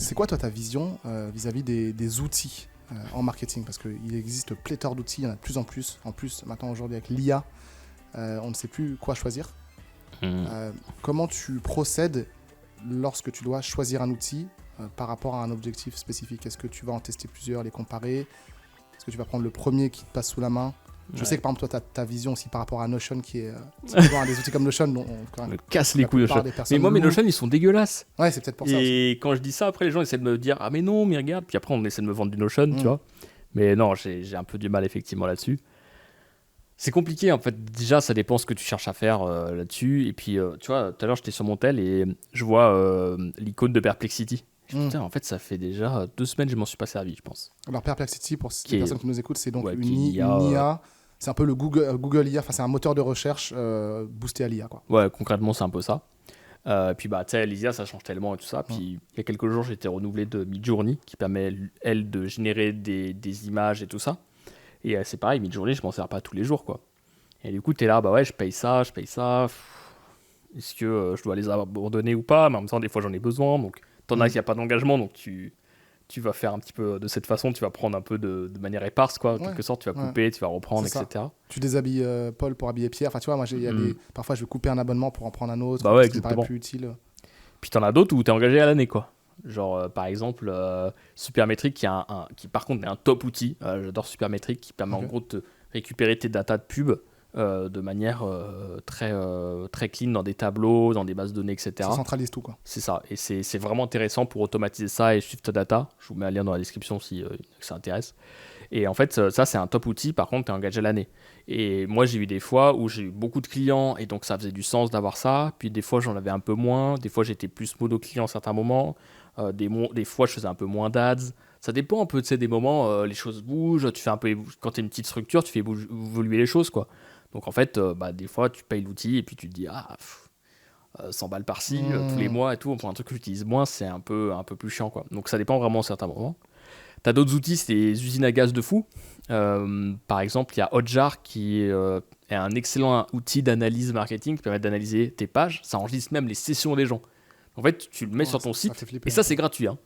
c'est quoi toi ta vision vis-à-vis des outils en marketing? Parce qu'il existe pléthore d'outils, il y en a de plus en plus. En plus, maintenant aujourd'hui avec l'IA, on ne sait plus quoi choisir. Comment tu procèdes lorsque tu dois choisir un outil par rapport à un objectif spécifique? Est-ce que tu vas en tester plusieurs, les comparer? Est-ce que tu vas prendre le premier qui te passe sous la main? Je sais que par exemple, toi, tu as ta vision aussi par rapport à Notion qui est. Typiquement, des outils comme Notion, on me casse les couilles Notion. Mais moi, mes Notion, ils sont dégueulasses. Ouais, c'est peut-être pour ça. Et quand je dis ça, après, les gens essaient de me dire ah, mais non, mais regarde. Puis après, on essaie de me vendre du Notion, tu vois. Mais non, j'ai un peu du mal effectivement là-dessus. C'est compliqué en fait. Déjà, ça dépend ce que tu cherches à faire là-dessus. Et puis, tu vois, tout à l'heure, j'étais sur mon tel et je vois l'icône de Perplexity. Putain, en fait, ça fait déjà 2 semaines que je m'en suis pas servi, je pense. Alors, Perplexity, pour les personnes qui nous écoutent, c'est donc une IA. C'est un peu le Google IA, c'est un moteur de recherche boosté à l'IA, quoi. Ouais, concrètement, c'est un peu ça. Puis, tu sais, l'IA, ça change tellement et tout ça. Puis, il y a quelques jours, j'ai été renouvelé de Midjourney, qui permet, elle, de générer des images et tout ça. Et c'est pareil, Midjourney, je m'en sers pas tous les jours, quoi. Et du coup, t'es là, bah ouais, je paye ça. Est-ce que je dois les abandonner ou pas? Mais en même temps, des fois, j'en ai besoin. Donc, t'en as qu'il n'y a pas d'engagement, donc tu vas faire un petit peu de cette façon, tu vas prendre un peu de manière éparse, quoi. En quelque sorte, tu vas couper, tu vas reprendre, etc. Tu déshabilles Paul pour habiller Pierre. Enfin, tu vois, moi, parfois, je vais couper un abonnement pour en prendre un autre. Bah ouais, parce que ça paraît plus utile. Puis t'en as d'autres où t'es engagé à l'année, quoi. Genre, par exemple, Supermetric, qui par contre est un top outil. J'adore Supermetric, qui permet en gros de te récupérer tes datas de pub de manière très clean dans des tableaux, dans des bases de données, etc. Ça centralise tout, quoi. C'est ça. Et c'est vraiment intéressant pour automatiser ça et suivre ta data. Je vous mets un lien dans la description si ça intéresse. Et en fait, ça, c'est un top outil. Par contre, tu es engagé à l'année. Et moi, j'ai eu des fois où j'ai eu beaucoup de clients et donc ça faisait du sens d'avoir ça. Puis des fois, j'en avais un peu moins. Des fois, j'étais plus mono client à certains moments. Des fois, je faisais un peu moins d'ads. Ça dépend un peu, tu sais, des moments. Les choses bougent. Tu fais un peu, quand tu es une petite structure, tu fais évoluer les choses, quoi. Donc en fait, des fois, tu payes l'outil et puis tu te dis 100 balles par-ci, tous les mois et tout. Pour un truc que j'utilise moins, c'est un peu plus chiant, quoi. Donc ça dépend vraiment à certains moments. T'as d'autres outils, c'est des usines à gaz de fou. Par exemple, il y a Hotjar qui est un excellent outil d'analyse marketing qui permet d'analyser tes pages. Ça enregistre même les sessions des gens. En fait, tu le mets sur ton site et ça, c'est gratuit. Hein.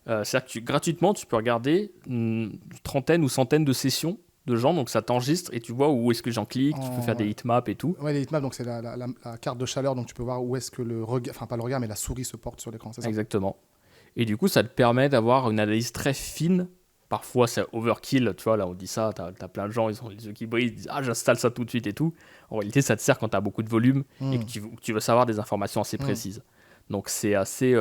C'est-à-dire que gratuitement, tu peux regarder une trentaine ou centaine de sessions de gens, donc ça t'enregistre et tu vois où est-ce que j'en clique, tu peux faire des heatmaps et tout. Ouais, les heatmaps, donc c'est la carte de chaleur, donc tu peux voir où est-ce que le regard, enfin pas le regard, mais la souris se porte sur l'écran, c'est ça? Exactement. Et du coup, ça te permet d'avoir une analyse très fine. Parfois, c'est overkill, tu vois, là on dit ça, t'as plein de gens, ils ont les yeux qui brillent, ils disent j'installe ça tout de suite et tout. En réalité, ça te sert quand t'as beaucoup de volume et que tu veux savoir des informations assez précises. Donc c'est assez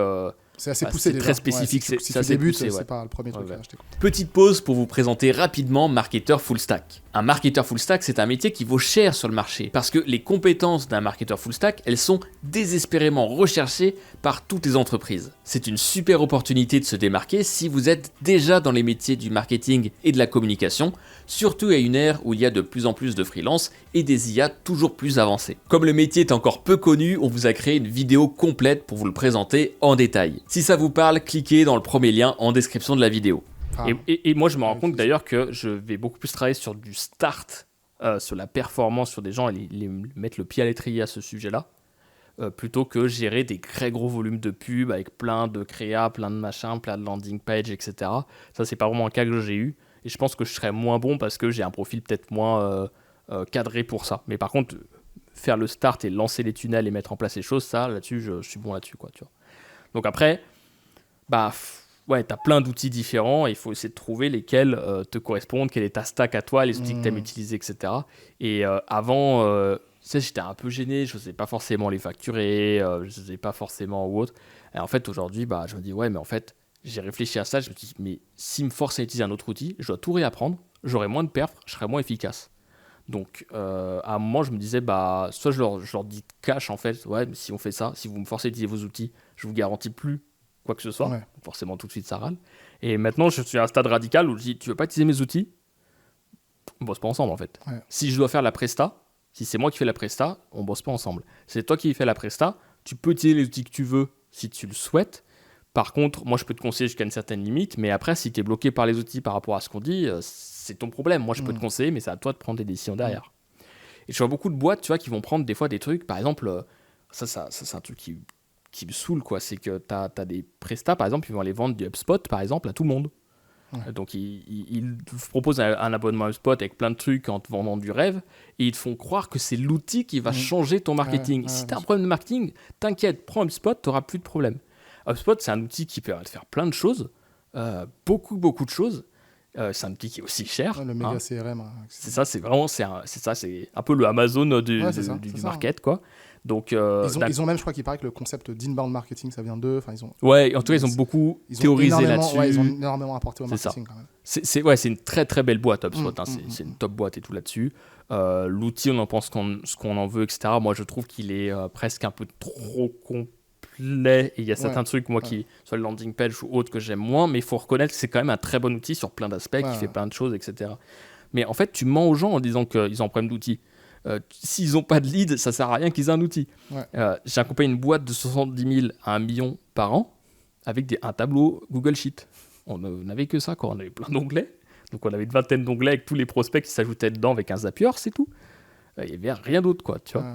poussé, c'est très spécifique. Si tu débutes, c'est pas le premier truc à acheter. Petite pause pour vous présenter rapidement marketeur full stack. Un marketeur full stack, c'est un métier qui vaut cher sur le marché parce que les compétences d'un marketeur full stack, elles sont désespérément recherchées par toutes les entreprises. C'est une super opportunité de se démarquer si vous êtes déjà dans les métiers du marketing et de la communication, surtout à une ère où il y a de plus en plus de freelance et des IA toujours plus avancées. Comme le métier est encore peu connu, on vous a créé une vidéo complète pour vous le présenter en détail. Si ça vous parle, cliquez dans le premier lien en description de la vidéo. Et moi, je me rends compte d'ailleurs que je vais beaucoup plus travailler sur du start, sur la performance, sur des gens et mettre le pied à l'étrier à ce sujet-là, plutôt que gérer des très gros volumes de pubs avec plein de créa, plein de machins, plein de landing page, etc. Ça, c'est pas vraiment un cas que j'ai eu. Et je pense que je serais moins bon parce que j'ai un profil peut-être moins cadré pour ça. Mais par contre, faire le start et lancer les tunnels et mettre en place les choses, ça, là-dessus, je suis bon là-dessus, quoi, tu vois. Donc après, ouais, tu as plein d'outils différents et il faut essayer de trouver lesquels te correspondent, quelle est ta stack à toi, les outils que tu aimes utiliser, etc. Et avant, tu sais, j'étais un peu gêné, je ne sais pas forcément les facturer, je ne sais pas forcément ou autre. Et en fait, aujourd'hui, je me dis, ouais, mais en fait, j'ai réfléchi à ça, je me dis, mais s'il me force à utiliser un autre outil, je dois tout réapprendre, j'aurai moins de perf, je serai moins efficace. Donc, à un moment, je me disais, soit je leur dis cash, en fait, ouais, mais si on fait ça, si vous me forcez à utiliser vos outils, je vous garantis plus quoi que ce soit. Ouais. Forcément, tout de suite, ça râle. Et maintenant, je suis à un stade radical où je dis, tu veux pas utiliser mes outils? On bosse pas ensemble, en fait. Ouais. Si je dois faire la presta, si c'est moi qui fais la presta, on bosse pas ensemble. C'est toi qui fais la presta, tu peux utiliser les outils que tu veux si tu le souhaites. Par contre, moi, je peux te conseiller jusqu'à une certaine limite, mais après, si tu es bloqué par les outils par rapport à ce qu'on dit, c'est ton problème. Moi, je peux te conseiller, mais c'est à toi de prendre des décisions derrière. Et je vois beaucoup de boîtes, tu vois, qui vont prendre des fois des trucs, par exemple, ça c'est un truc qui qui me saoule, quoi, c'est que tu as des prestats, par exemple, ils vont aller vendre du HubSpot, par exemple, à tout le monde. Ouais. Donc, ils te proposent un abonnement HubSpot avec plein de trucs en te vendant du rêve et ils te font croire que c'est l'outil qui va changer ton marketing. Si tu as un problème de marketing, t'inquiète, prends HubSpot, tu n'auras plus de problème. HubSpot, c'est un outil qui permet de faire plein de choses, beaucoup de choses. C'est un outil qui est aussi cher. Le méga CRM. C'est ça, c'est un peu le Amazon du market, quoi. Donc, ils ont même, je crois qu'il paraît que le concept d'inbound marketing, ça vient d'eux. Ouais, en tout cas, ils ont beaucoup théorisé là-dessus. Ouais, ils ont énormément apporté au marketing quand même. C'est une très très belle boîte, HubSpot. C'est une top boîte et tout là-dessus. L'outil, on en pense ce qu'on en veut, etc. Moi, je trouve qu'il est presque un peu trop complet. Et il y a certains trucs, moi, qui soit le landing page ou autre, que j'aime moins. Mais il faut reconnaître que c'est quand même un très bon outil sur plein d'aspects, qui fait plein de choses, etc. Mais en fait, tu mens aux gens en disant qu'ils ont un problème d'outils. S'ils n'ont pas de lead, ça sert à rien qu'ils aient un outil. J'ai accompagné une boîte de 70 000 à 1 million par an avec un tableau Google Sheet. On n'avait que ça, quoi. On avait plein d'onglets. Donc on avait une vingtaine d'onglets avec tous les prospects qui s'ajoutaient dedans avec un Zapier, c'est tout. Il n'y avait rien d'autre, quoi, tu vois.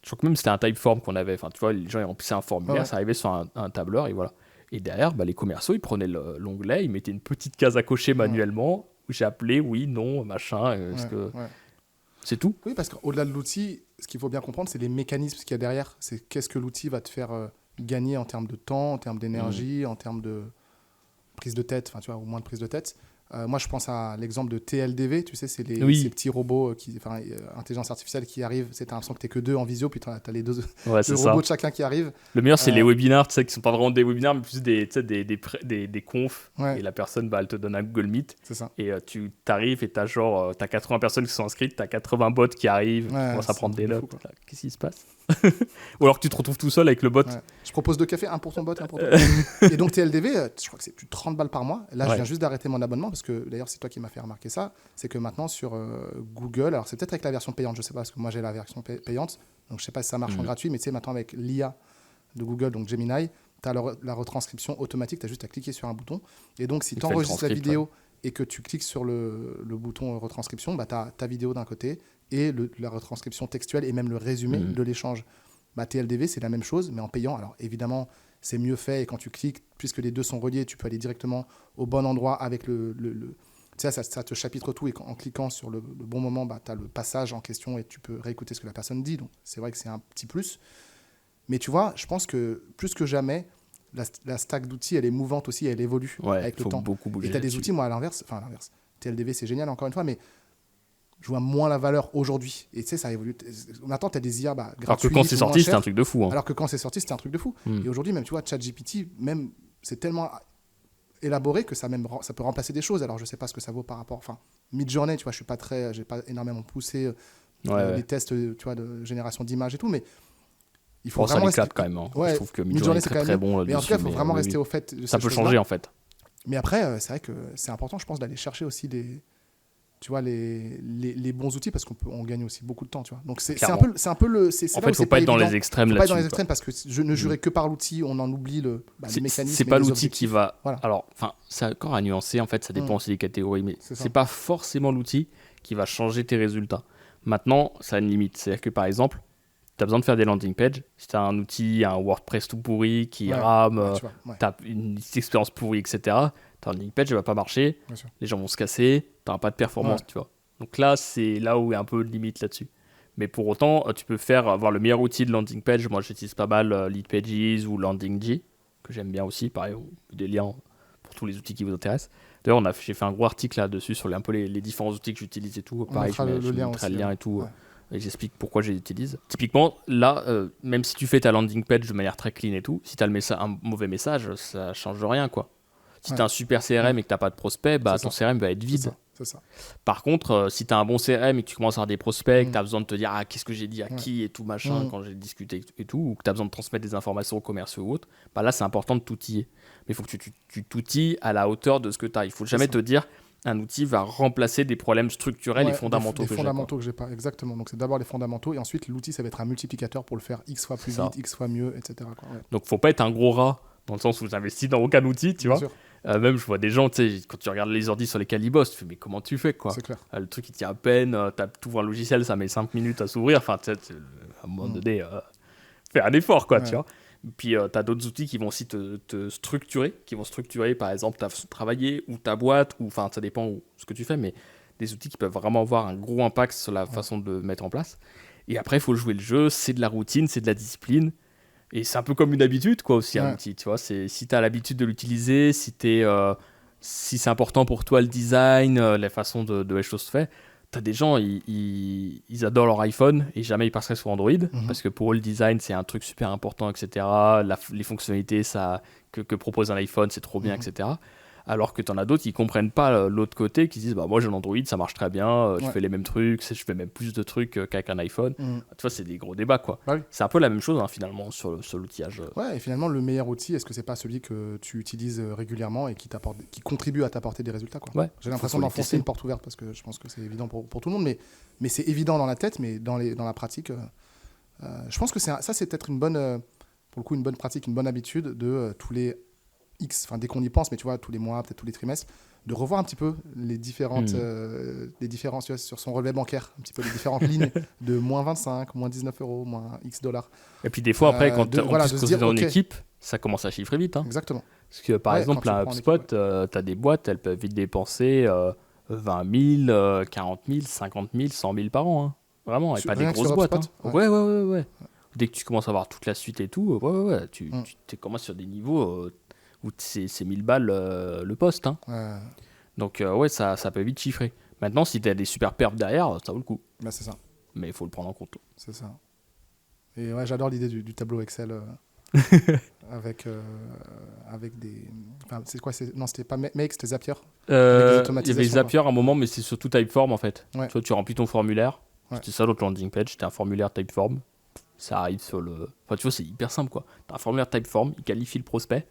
Je crois que même c'était un Typeform qu'on avait. Enfin, tu vois, les gens ils remplissaient un formulaire, ça arrivait sur un tableur et voilà. Et derrière, les commerciaux, ils prenaient l'onglet, ils mettaient une petite case à cocher manuellement où j'ai appelé, oui, non, machin. C'est tout. Oui, parce qu'au-delà de l'outil, ce qu'il faut bien comprendre, c'est les mécanismes qu'il y a derrière. C'est qu'est-ce que l'outil va te faire gagner en termes de temps, en termes d'énergie, en termes de prise de tête, tu vois, ou moins de prise de tête. Moi, je pense à l'exemple de TLDV, tu sais, c'est ces petits robots, intelligence artificielle qui arrivent. T'as l'impression que t'es que deux en visio, puis t'as les deux robots de chacun qui arrivent. Le meilleur, c'est les webinars, tu sais, qui sont pas vraiment des webinars, mais plus des confs. Et la personne, elle te donne un Google Meet. C'est ça. Et tu t'arrives et t'as 80 personnes qui sont inscrites, t'as 80 bots qui arrivent, qui commencent à prendre des notes. Qu'est-ce qui se passe? Ou alors que tu te retrouves tout seul avec le bot. Je propose 2 cafés, un pour ton bot, un pour toi. Et donc TLDV, je crois que c'est plus de 30 balles par mois. Là, je viens juste d'arrêter mon abonnement parce que d'ailleurs, c'est toi qui m'as fait remarquer ça. C'est que maintenant sur Google, alors c'est peut-être avec la version payante, je sais pas, parce que moi j'ai la version payante. Donc je sais pas si ça marche en gratuit, mais tu sais, maintenant avec l'IA de Google, donc Gemini, tu as la retranscription automatique. Tu as juste à cliquer sur un bouton. Et donc, si tu enregistres la vidéo et que tu cliques sur le bouton retranscription, tu as ta vidéo d'un côté et la retranscription textuelle et même le résumé de l'échange. TLDV, c'est la même chose, mais en payant. Alors, évidemment, c'est mieux fait. Et quand tu cliques, puisque les deux sont reliés, tu peux aller directement au bon endroit avec tu sais, ça te chapitre tout. Et en cliquant sur le bon moment, tu as le passage en question et tu peux réécouter ce que la personne dit. Donc, c'est vrai que c'est un petit plus. Mais tu vois, je pense que plus que jamais, la stack d'outils, elle est mouvante aussi, elle évolue avec le temps. Beaucoup bouger. Et tu as des outils, moi, à l'inverse. TLDV, c'est génial, encore une fois, mais je vois moins la valeur aujourd'hui. Et tu sais, ça évolue. Maintenant, tu as des IA gratuits. Alors que quand c'est sorti, c'était un truc de fou. Alors que quand c'est sorti, c'était un truc de fou. Et aujourd'hui, même, tu vois, ChatGPT, même, c'est tellement élaboré que ça peut remplacer des choses. Alors, je sais pas ce que ça vaut par rapport. Enfin, Midjourney, tu vois, j'ai pas énormément poussé les tests, tu vois, de génération d'images et tout, mais il faut vraiment rester quand même. Je trouve que Midjourney est très bon. Mais en tout cas, il faut vraiment rester au fait de ça peut changer en fait. Mais après, c'est vrai que c'est important, je pense, d'aller chercher aussi tu vois, les bons outils parce qu'on gagne aussi beaucoup de temps, tu vois. Donc c'est un peu le. En fait, il faut pas être dans les extrêmes là-dessus. Pas être dans les extrêmes parce que je ne jurais que par l'outil, on en oublie le mécanisme. C'est pas l'outil qui va. Voilà. Alors, c'est encore à nuancer. En fait, ça dépend aussi des catégories, mais c'est pas forcément l'outil qui va changer tes résultats. Maintenant, ça a une limite. C'est-à-dire que par exemple, tu as besoin de faire des landing pages. Si tu as un outil, un WordPress tout pourri qui rame, tu as une expérience pourrie, etc. Ta landing page ne va pas marcher, les gens vont se casser, tu n'auras pas de performance, tu vois. Donc là, c'est là où il y a un peu de limite là-dessus. Mais pour autant, tu peux avoir le meilleur outil de landing page. Moi, j'utilise pas mal Leadpages ou LandingG, que j'aime bien aussi. Pareil, des liens pour tous les outils qui vous intéressent. D'ailleurs, j'ai fait un gros article là-dessus sur un peu les différents outils que j'utilise et tout. Pareil, je mettrai le lien et tout. Et j'explique pourquoi je les utilise. Typiquement, là, même si tu fais ta landing page de manière très clean et tout, si tu as un mauvais message, ça change rien, quoi. Si tu as un super CRM et que tu n'as pas de prospects, ton CRM va être vide. C'est ça. Par contre, si tu as un bon CRM et que tu commences à avoir des prospects, que tu as besoin de te dire qu'est-ce que j'ai dit à qui et tout machin quand j'ai discuté et tout, ou que tu as besoin de transmettre des informations aux commerciaux ou autres, là c'est important de t'outiller. Mais il faut que tu t'outilles à la hauteur de ce que tu as. Il ne faut jamais te dire un outil va remplacer des problèmes structurels et fondamentaux que j'ai pas. Exactement. Donc c'est d'abord les fondamentaux et ensuite l'outil ça va être un multiplicateur pour le faire X fois plus vite, X fois mieux, etc. Donc faut pas être un gros rat dans le sens où j'investis dans aucun outil, tu vois. Même je vois des gens, tu sais, quand tu regardes les ordis sur lesquels ils bossent, tu fais mais comment tu fais quoi? C'est clair. Le truc il tient à peine, tu ouvres un logiciel, ça met 5 minutes à s'ouvrir. Enfin, tu sais, à un moment donné, faire un effort, quoi, Ouais. tu vois. Puis tu as d'autres outils qui vont aussi te structurer, par exemple ta façon de travailler ou ta boîte, ou enfin ça dépend ce que tu fais, mais des outils qui peuvent vraiment avoir un gros impact sur la façon de mettre en place. Et après, il faut jouer le jeu, c'est de la routine, c'est de la discipline. Et c'est un peu comme une habitude, quoi, aussi, un outil, tu vois. Si tu as l'habitude de l'utiliser, si c'est important pour toi le design, la façon de les choses se fait, t'as des gens, ils adorent leur iPhone et jamais ils passeraient sur Android parce que pour eux, le design, c'est un truc super important, etc. Les fonctionnalités que propose un iPhone, c'est trop bien, etc. Alors que t'en as d'autres qui comprennent pas l'autre côté, qui se disent bah, moi j'ai un Android, ça marche très bien, je fais les mêmes trucs, je fais même plus de trucs qu'avec un iPhone. Tu vois, c'est des gros débats, quoi. Bah oui. C'est un peu la même chose, hein, finalement, sur l'outillage. Ouais, et finalement, le meilleur outil, est-ce que c'est pas celui que tu utilises régulièrement et qui contribue à t'apporter des résultats, quoi. Ouais, j'ai l'impression d'enfoncer une porte ouverte parce que je pense que c'est évident pour tout le monde, mais c'est évident dans la tête, mais dans la pratique, je pense que ça c'est peut-être une bonne, pour le coup, une bonne pratique, une bonne habitude de tous les X, enfin dès qu'on y pense, mais tu vois, tous les mois, peut-être tous les trimestres, de revoir un petit peu les différentes tu vois, sur son relevé bancaire, un petit peu les différentes lignes de moins 25, moins 19 euros, moins X $. Et puis des fois, après, quand de se dire, dans une ok. équipe, ça commence à chiffrer vite. Hein. Exactement. Parce que par exemple, quand à tu prends en HubSpot, équipe, tu as des boîtes, elles peuvent vite dépenser 20 000, 40 000, 50 000, 100 000 par an. Hein. Vraiment, et pas des rien que grosses sur boîtes. HubSpot, Hein. Ouais. Dès que tu commences à avoir toute la suite et tout, tu commences sur des niveaux où c'est 1000 balles le poste. Hein. Donc, ça peut vite chiffrer. Maintenant, si tu as des super perfs derrière, ça vaut le coup. Bah, c'est ça. Mais il faut le prendre en compte. C'est ça. Et ouais, j'adore l'idée du tableau Excel avec des. Enfin, c'est quoi non, c'était pas Make, c'était Zapier. Il y avait Zapier à un moment, mais c'est surtout Typeform en fait. Ouais. Tu vois, tu remplis ton formulaire. Ouais. C'était ça l'autre landing page. C'était un formulaire Typeform. Ça arrive sur le. Enfin, tu vois, c'est hyper simple quoi. Tu as un formulaire Typeform, il qualifie le prospect.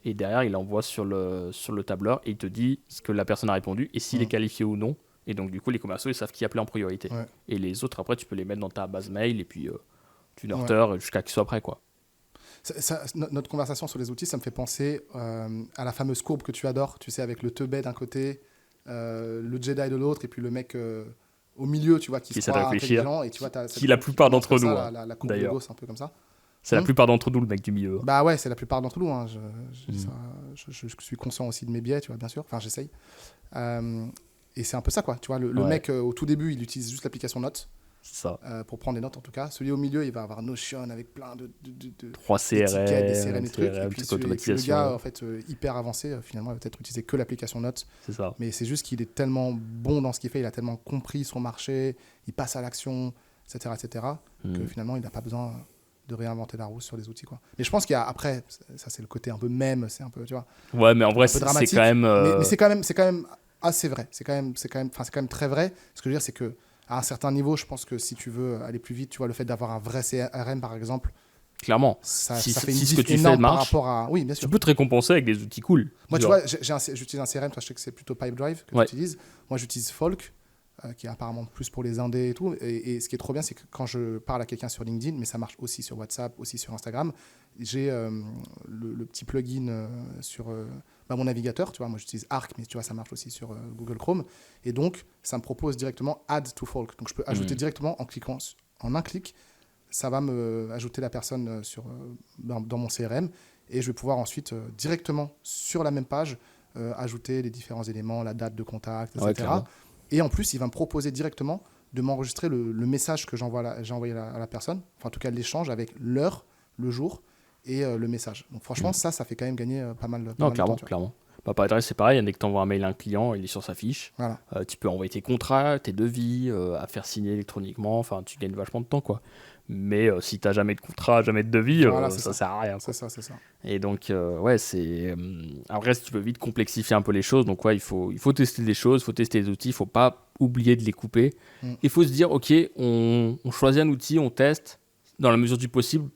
Et derrière, il envoie sur le tableur et il te dit ce que la personne a répondu et s'il est qualifié ou non. Et donc, du coup, les commerciaux, ils savent qui appeler en priorité. Ouais. Et les autres, après, tu peux les mettre dans ta base mail et puis tu nurture jusqu'à qu'ils soient prêts, quoi. Notre conversation sur les outils, ça me fait penser à la fameuse courbe que tu adores, tu sais, avec le teubé d'un côté, le Jedi de l'autre, et puis le mec au milieu, tu vois, qui se croit intelligent. Et tu vois, qui la plupart d'entre nous, ça, la courbe de Gauss, un peu comme ça. C'est la plupart d'entre nous, le mec du milieu. Bah ouais, c'est la plupart d'entre nous. Hein. Je suis conscient aussi de mes biais, tu vois, bien sûr. Enfin, j'essaye. Et c'est un peu ça, quoi. Tu vois, le mec, au tout début, il utilise juste l'application Notes. Ça. Pour prendre des notes, en tout cas. Celui au milieu, il va avoir Notion avec plein de 3 CRM, des CRM et trucs. Et puis le gars, en fait, hyper avancé, finalement, il va peut-être utiliser que l'application Notes. C'est ça. Mais c'est juste qu'il est tellement bon dans ce qu'il fait, il a tellement compris son marché, il passe à l'action, etc., que finalement, il n'a pas besoin de réinventer la roue sur les outils, quoi. Mais je pense qu'il y a après, ça c'est le côté un peu même, c'est un peu, tu vois. Ouais, mais en vrai, c'est quand même. Mais c'est quand même assez vrai. C'est quand même très vrai. Ce que je veux dire, c'est que à un certain niveau, je pense que si tu veux aller plus vite, tu vois, le fait d'avoir un vrai CRM, par exemple, clairement, ça si fait une ce que tu énorme fais marche, par rapport à... Oui, bien sûr. Tu peux te récompenser avec des outils cool. Moi, tu vois, j'utilise un CRM, toi, je sais que c'est plutôt Pipedrive que tu utilises. Moi, j'utilise Folk, qui est apparemment plus pour les indés et tout. Et ce qui est trop bien, c'est que quand je parle à quelqu'un sur LinkedIn, mais ça marche aussi sur WhatsApp, aussi sur Instagram, j'ai le petit plugin sur mon navigateur. Tu vois, moi, j'utilise Arc, mais tu vois, ça marche aussi sur Google Chrome. Et donc, ça me propose directement Add to Folk. Donc, je peux ajouter directement en un clic. Ça va me ajouter la personne dans mon CRM. Et je vais pouvoir ensuite, directement sur la même page, ajouter les différents éléments, la date de contact, etc. Et en plus, il va me proposer directement de m'enregistrer le message que j'ai envoyé à la personne. Enfin, en tout cas, l'échange avec l'heure, le jour et le message. Donc franchement, ça fait quand même gagner pas mal de temps. Clairement. Bah, par adresse, c'est pareil. Dès que tu envoies un mail à un client, il est sur sa fiche. Voilà. Tu peux envoyer tes contrats, tes devis, à faire signer électroniquement. Enfin, tu gagnes vachement de temps, quoi. Mais si tu n'as jamais de contrat, jamais de devis, ça sert à rien. C'est ça. Et donc, c'est... Après, si tu veux vite complexifier un peu les choses, donc il faut tester des choses, il faut tester des outils, il ne faut pas oublier de les couper. Il faut se dire, OK, on choisit un outil, on teste, dans la mesure du possible.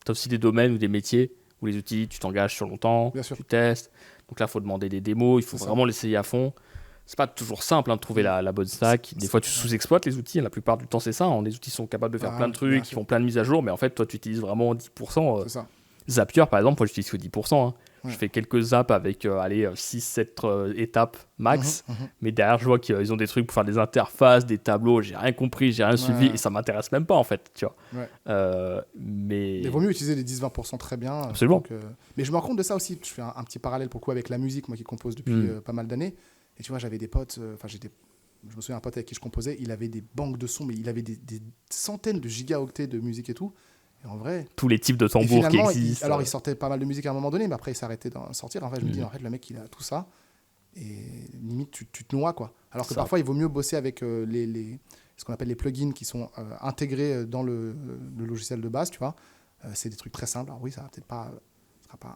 Tu as aussi des domaines ou des métiers où les outils, tu t'engages sur longtemps, tu testes. Donc là, il faut demander des démos, il faut vraiment l'essayer à fond. C'est pas toujours simple de trouver la bonne stack. Des fois, tu sous-exploites les outils. La plupart du temps, c'est ça. Les outils sont capables de faire plein de trucs, ils font plein de mises à jour, mais en fait, toi, tu utilises vraiment 10%. C'est ça. Zapier, par exemple, moi, j'utilise que 10%. Je fais quelques zaps avec 6-7 étapes max, mais derrière je vois qu'ils ont des trucs pour faire des interfaces, des tableaux, j'ai rien compris, j'ai rien suivi et ça m'intéresse même pas en fait, tu vois. Mais il vaut mieux utiliser les 10-20% très bien. Absolument. Donc, mais je me rends compte de ça aussi, je fais un petit parallèle pour le coup avec la musique, moi qui compose depuis pas mal d'années, et tu vois j'avais des potes, je me souviens un pote avec qui je composais, il avait des banques de sons, mais il avait des centaines de gigaoctets de musique et tout. Et en vrai, tous les types de tambours qui existent. Alors il sortait pas mal de musique à un moment donné, mais après il s'arrêtait d'en sortir. En fait, je me dis, en fait, le mec il a tout ça, et limite tu te noies quoi. Alors que parfois il vaut mieux bosser avec ce qu'on appelle les plugins qui sont intégrés dans le logiciel de base, tu vois. C'est des trucs très simples. Alors oui, ça va peut-être pas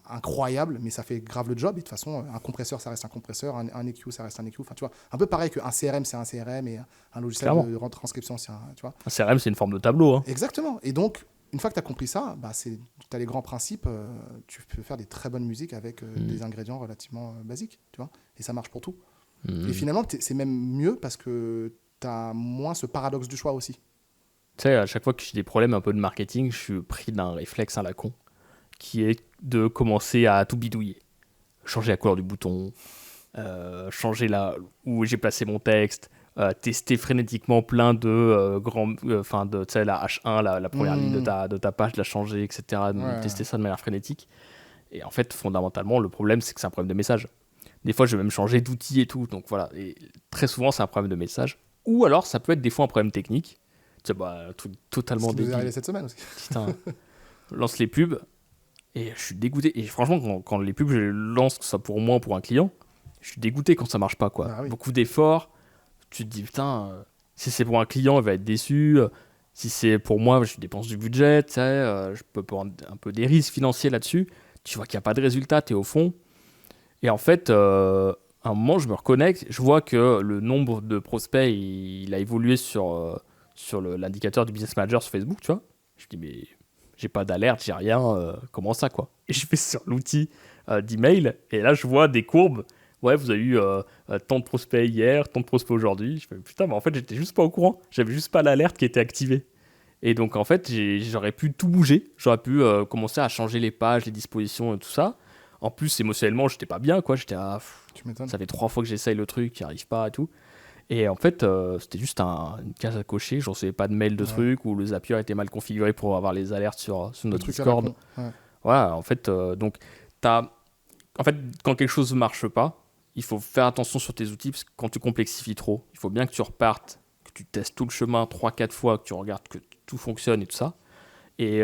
incroyable, mais ça fait grave le job. Et de toute façon, un compresseur, ça reste un compresseur, un EQ, ça reste un EQ. Enfin, tu vois, un peu pareil qu'un CRM, c'est un CRM, et un logiciel de retranscription, c'est tu vois. Un CRM, c'est une forme de tableau. Hein. Exactement. Et donc, une fois que tu as compris ça, tu as les grands principes, tu peux faire des très bonnes musiques avec des ingrédients relativement basiques, tu vois. Et ça marche pour tout. Et finalement, c'est même mieux parce que tu as moins ce paradoxe du choix aussi. Tu sais, à chaque fois que j'ai des problèmes un peu de marketing, je suis pris d'un réflexe à la con, qui est de commencer à tout bidouiller. Changer la couleur du bouton, changer où j'ai placé mon texte, tester frénétiquement plein de tu sais, la H1, la première ligne de ta page, la changer, etc. Tester ça de manière frénétique. Et en fait, fondamentalement, le problème, c'est que c'est un problème de message. Des fois, je vais même changer d'outil et tout. Donc voilà, et très souvent, c'est un problème de message. Ou alors, ça peut être des fois un problème technique. Tu sais, un truc totalement débile. C'est ce qui nous est arrivé cette semaine aussi. Putain, lance les pubs. Et je suis dégoûté. Et franchement, quand les pubs, je les lance, que ça pour moi, pour un client, je suis dégoûté quand ça marche pas, quoi. Ah oui. Beaucoup d'efforts. Tu te dis, putain, si c'est pour un client, il va être déçu. Si c'est pour moi, je dépense du budget, tu sais, je peux prendre un peu des risques financiers là-dessus. Tu vois qu'il n'y a pas de résultat, tu es au fond. Et en fait, à un moment, je me reconnecte, je vois que le nombre de prospects, il a évolué sur l'indicateur du Business Manager sur Facebook, tu vois. Je dis, mais j'ai pas d'alerte, j'ai rien, comment ça, quoi. Et je vais sur l'outil d'email, et là, je vois des courbes. Ouais, vous avez eu tant de prospects hier, tant de prospects aujourd'hui. Je fais, putain, mais en fait, j'étais juste pas au courant. J'avais juste pas l'alerte qui était activée. Et donc, en fait, j'aurais pu tout bouger. J'aurais pu commencer à changer les pages, les dispositions et tout ça. En plus, émotionnellement, j'étais pas bien, quoi. J'étais Tu m'étonnes. Ça fait 3 fois que j'essaye le truc, qui arrive pas et tout. Et en fait, c'était juste une case à cocher. Je recevais pas de mail de truc, ou le Zapier était mal configuré pour avoir les alertes sur notre Discord. Voilà, en fait, donc, en fait, quand quelque chose ne marche pas, il faut faire attention sur tes outils, parce que quand tu complexifies trop, il faut bien que tu repartes, que tu testes tout le chemin 3-4 fois, que tu regardes que tout fonctionne et tout ça. Et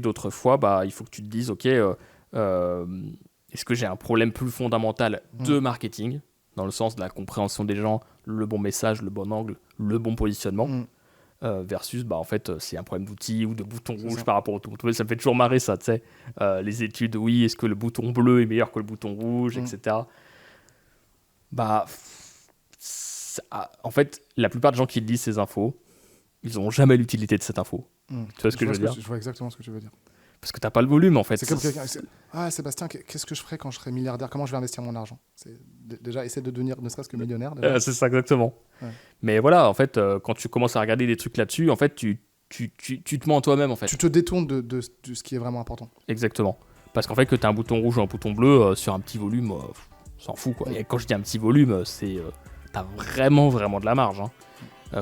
d'autres fois, il faut que tu te dises, ok, est-ce que j'ai un problème plus fondamental de marketing, dans le sens de la compréhension des gens, le bon message, le bon angle, le bon positionnement, versus, en fait, c'est un problème d'outils ou de bouton rouge par rapport au bouton bleu. Ça me fait toujours marrer, ça, tu sais. Les études, oui, est-ce que le bouton bleu est meilleur que le bouton rouge, etc. En fait, la plupart des gens qui lisent ces infos, ils n'ont jamais l'utilité de cette info. Tu vois ce que je veux dire ? Je vois exactement ce que tu veux dire. Parce que tu n'as pas le volume, en fait. C'est comme quelqu'un... Ah, Sébastien, qu'est-ce que je ferais quand je serais milliardaire ? Comment je vais investir mon argent ? C'est déjà, essayer de devenir ne serait-ce que millionnaire. C'est ça, exactement. Ouais. Mais voilà, en fait, quand tu commences à regarder des trucs là-dessus, en fait, tu te mens en toi-même, en fait. Tu te détournes de ce qui est vraiment important. Exactement. Parce qu'en fait, que tu as un bouton rouge ou un bouton bleu sur un petit volume, on s'en fout, quoi. Et quand je dis un petit volume, c'est... t'as vraiment de la marge, hein.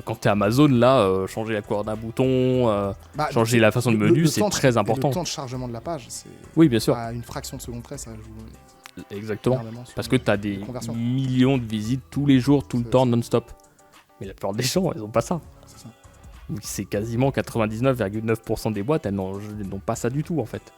Quand t'es Amazon, là, changer la couleur d'un bouton, changer la façon de menu, c'est très important. Le temps de chargement de la page, c'est... Oui, bien sûr. À une fraction de seconde près, ça joue... Exactement. Parce que t'as des millions de visites tous les jours, tout le temps, non-stop. Mais la plupart des gens, elles n'ont pas ça. C'est ça. C'est quasiment 99,9% des boîtes, elles n'ont pas ça du tout, en fait.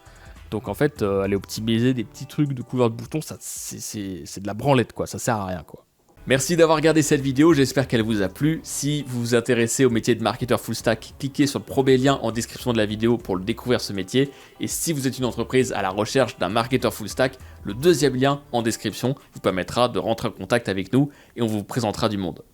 Donc, en fait, aller optimiser des petits trucs de couleur de bouton, c'est de la branlette, quoi. Ça sert à rien, quoi. Merci d'avoir regardé cette vidéo, j'espère qu'elle vous a plu. Si vous vous intéressez au métier de marketeur full stack, cliquez sur le premier lien en description de la vidéo pour le découvrir ce métier. Et si vous êtes une entreprise à la recherche d'un marketeur full stack, le deuxième lien en description vous permettra de rentrer en contact avec nous et on vous présentera du monde.